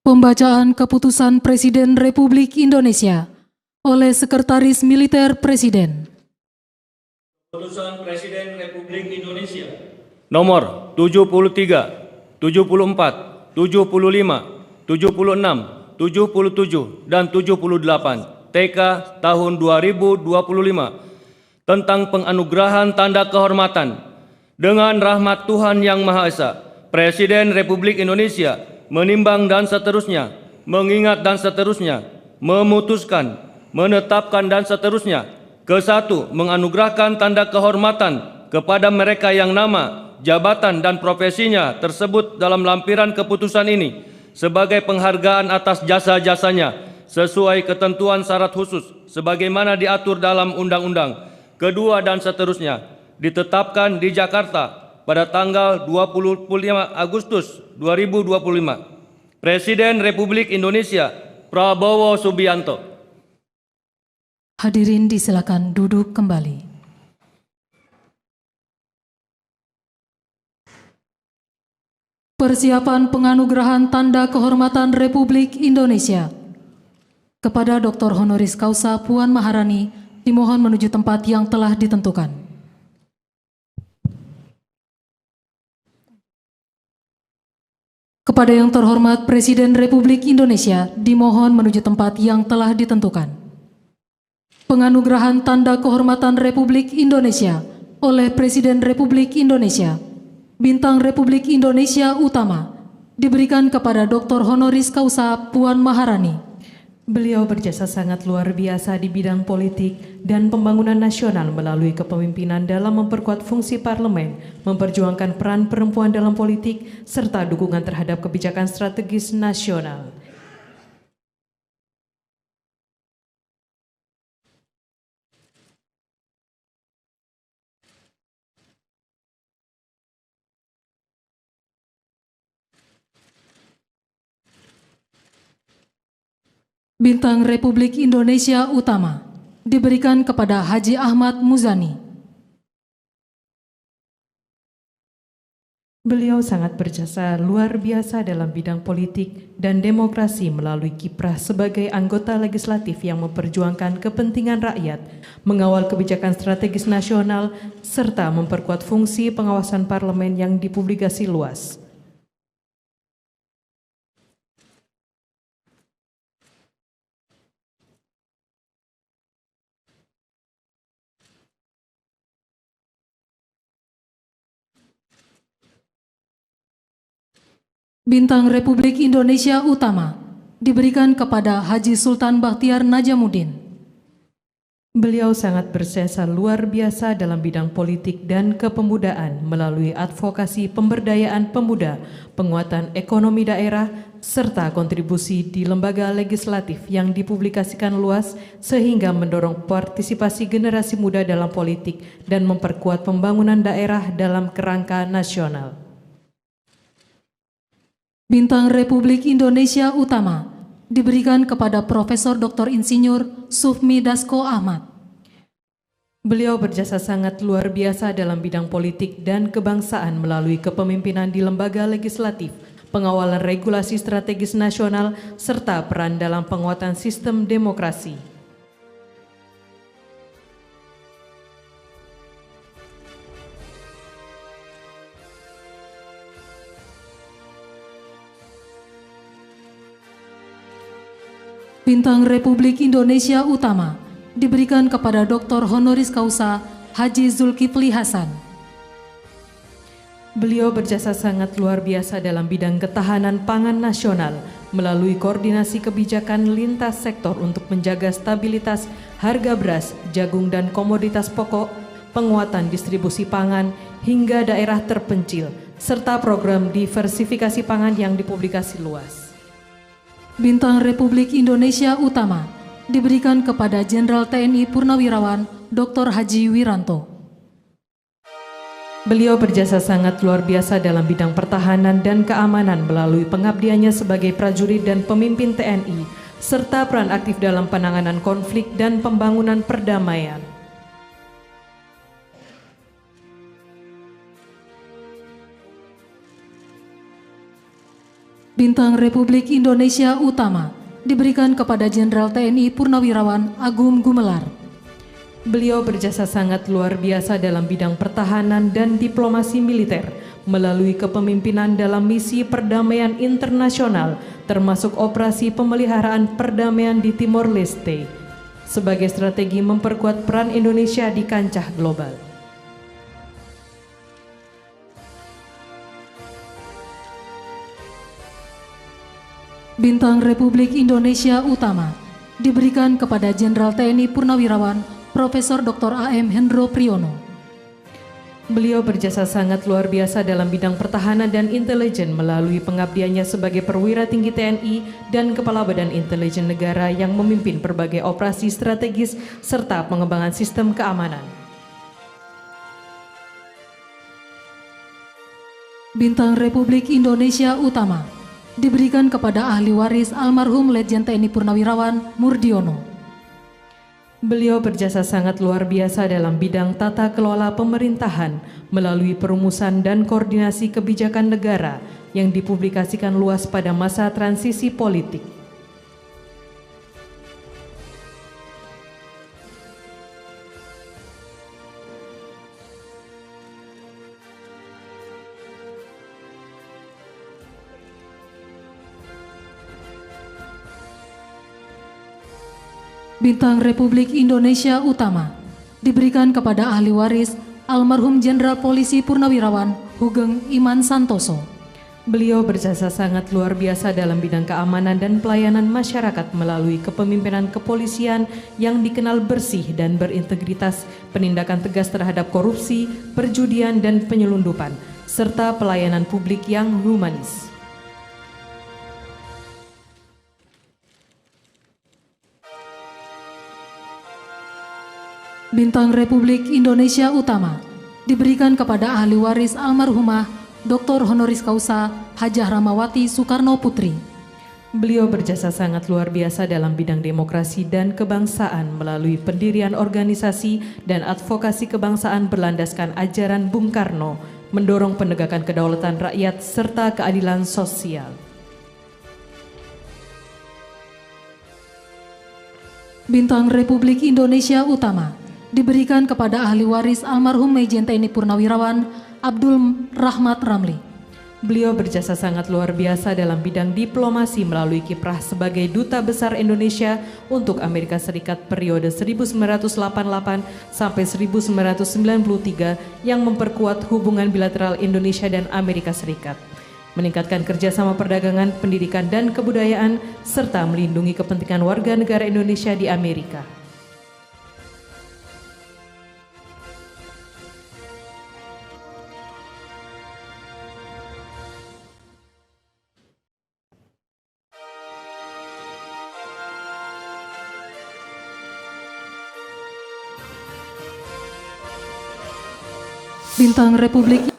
Pembacaan Keputusan Presiden Republik Indonesia oleh Sekretaris Militer Presiden. Keputusan Presiden Republik Indonesia nomor 73, 74, 75, 76, 77, dan 78 TK tahun 2025 tentang penganugerahan tanda kehormatan. Dengan rahmat Tuhan Yang Maha Esa, Presiden Republik Indonesia menimbang dan seterusnya, mengingat dan seterusnya, memutuskan, menetapkan dan seterusnya. Ke-1, menganugerahkan tanda kehormatan kepada mereka yang nama, jabatan dan profesinya tersebut dalam lampiran keputusan ini sebagai penghargaan atas jasa-jasanya sesuai ketentuan syarat khusus sebagaimana diatur dalam undang-undang. Kedua dan seterusnya ditetapkan di Jakarta pada tanggal 25 Agustus 2025. Presiden Republik Indonesia Prabowo Subianto. Hadirin disilakan duduk kembali. Persiapan penganugerahan tanda kehormatan Republik Indonesia kepada Dr. Honoris Causa Puan Maharani dimohon menuju tempat yang telah ditentukan. Kepada yang terhormat Presiden Republik Indonesia dimohon menuju tempat yang telah ditentukan. Penganugerahan tanda kehormatan Republik Indonesia oleh Presiden Republik Indonesia, Bintang Republik Indonesia Utama, diberikan kepada Dr. Honoris Causa Puan Maharani. Beliau berjasa sangat luar biasa di bidang politik dan pembangunan nasional melalui kepemimpinan dalam memperkuat fungsi parlemen, memperjuangkan peran perempuan dalam politik, serta dukungan terhadap kebijakan strategis nasional. Bintang Republik Indonesia Utama diberikan kepada Haji Ahmad Muzani. Beliau sangat berjasa luar biasa dalam bidang politik dan demokrasi melalui kiprah sebagai anggota legislatif yang memperjuangkan kepentingan rakyat, mengawal kebijakan strategis nasional, serta memperkuat fungsi pengawasan parlemen yang dipublikasi luas. Bintang Republik Indonesia Utama diberikan kepada Haji Sultan Bakhtiar Najamuddin. Beliau sangat berjasa luar biasa dalam bidang politik dan kepemudaan melalui advokasi pemberdayaan pemuda, penguatan ekonomi daerah, serta kontribusi di lembaga legislatif yang dipublikasikan luas sehingga mendorong partisipasi generasi muda dalam politik dan memperkuat pembangunan daerah dalam kerangka nasional. Bintang Republik Indonesia Utama diberikan kepada Profesor Dr. Insinyur Sufmi Dasko Ahmad. Beliau berjasa sangat luar biasa dalam bidang politik dan kebangsaan melalui kepemimpinan di lembaga legislatif, pengawalan regulasi strategis nasional, serta peran dalam penguatan sistem demokrasi. Bintang Republik Indonesia Utama diberikan kepada Dr. Honoris Causa Haji Zulkifli Hasan. Beliau berjasa sangat luar biasa dalam bidang ketahanan pangan nasional melalui koordinasi kebijakan lintas sektor untuk menjaga stabilitas harga beras, jagung dan komoditas pokok, penguatan distribusi pangan hingga daerah terpencil, serta program diversifikasi pangan yang dipublikasi luas. Bintang Republik Indonesia Utama diberikan kepada Jenderal TNI Purnawirawan Dr. Haji Wiranto. Beliau berjasa sangat luar biasa dalam bidang pertahanan dan keamanan melalui pengabdiannya sebagai prajurit dan pemimpin TNI, serta peran aktif dalam penanganan konflik dan pembangunan perdamaian. Bintang Republik Indonesia Utama diberikan kepada Jenderal TNI Purnawirawan Agung Gumelar. Beliau berjasa sangat luar biasa dalam bidang pertahanan dan diplomasi militer melalui kepemimpinan dalam misi perdamaian internasional termasuk operasi pemeliharaan perdamaian di Timor Leste sebagai strategi memperkuat peran Indonesia di kancah global. Bintang Republik Indonesia Utama diberikan kepada Jenderal TNI Purnawirawan Profesor Dr. A.M. Hendro Priyono. Beliau berjasa sangat luar biasa dalam bidang pertahanan dan intelijen melalui pengabdiannya sebagai perwira tinggi TNI dan Kepala Badan Intelijen Negara yang memimpin berbagai operasi strategis serta pengembangan sistem keamanan. Bintang Republik Indonesia Utama diberikan kepada ahli waris almarhum Letjen TNI Purnawirawan Murdiono. Beliau berjasa sangat luar biasa dalam bidang tata kelola pemerintahan melalui perumusan dan koordinasi kebijakan negara yang dipublikasikan luas pada masa transisi politik. Bintang Republik Indonesia Utama diberikan kepada ahli waris almarhum Jenderal Polisi Purnawirawan Hugeng Iman Santoso. Beliau berjasa sangat luar biasa dalam bidang keamanan dan pelayanan masyarakat melalui kepemimpinan kepolisian yang dikenal bersih dan berintegritas, penindakan tegas terhadap korupsi, perjudian dan penyelundupan, serta pelayanan publik yang humanis. Bintang Republik Indonesia Utama diberikan kepada ahli waris almarhumah Dr. Honoris Causa Hajah Ramawati Soekarno Putri. Beliau berjasa sangat luar biasa dalam bidang demokrasi dan kebangsaan melalui pendirian organisasi dan advokasi kebangsaan berlandaskan ajaran Bung Karno, mendorong penegakan kedaulatan rakyat serta keadilan sosial. Bintang Republik Indonesia Utama diberikan kepada ahli waris almarhum Mejen TNI Purnawirawan Abdul Rahmat Ramli. Beliau berjasa sangat luar biasa dalam bidang diplomasi melalui kiprah sebagai Duta Besar Indonesia untuk Amerika Serikat periode 1988 sampai 1993 yang memperkuat hubungan bilateral Indonesia dan Amerika Serikat, meningkatkan kerjasama perdagangan, pendidikan, dan kebudayaan, serta melindungi kepentingan warga negara Indonesia di Amerika. Bintang Republik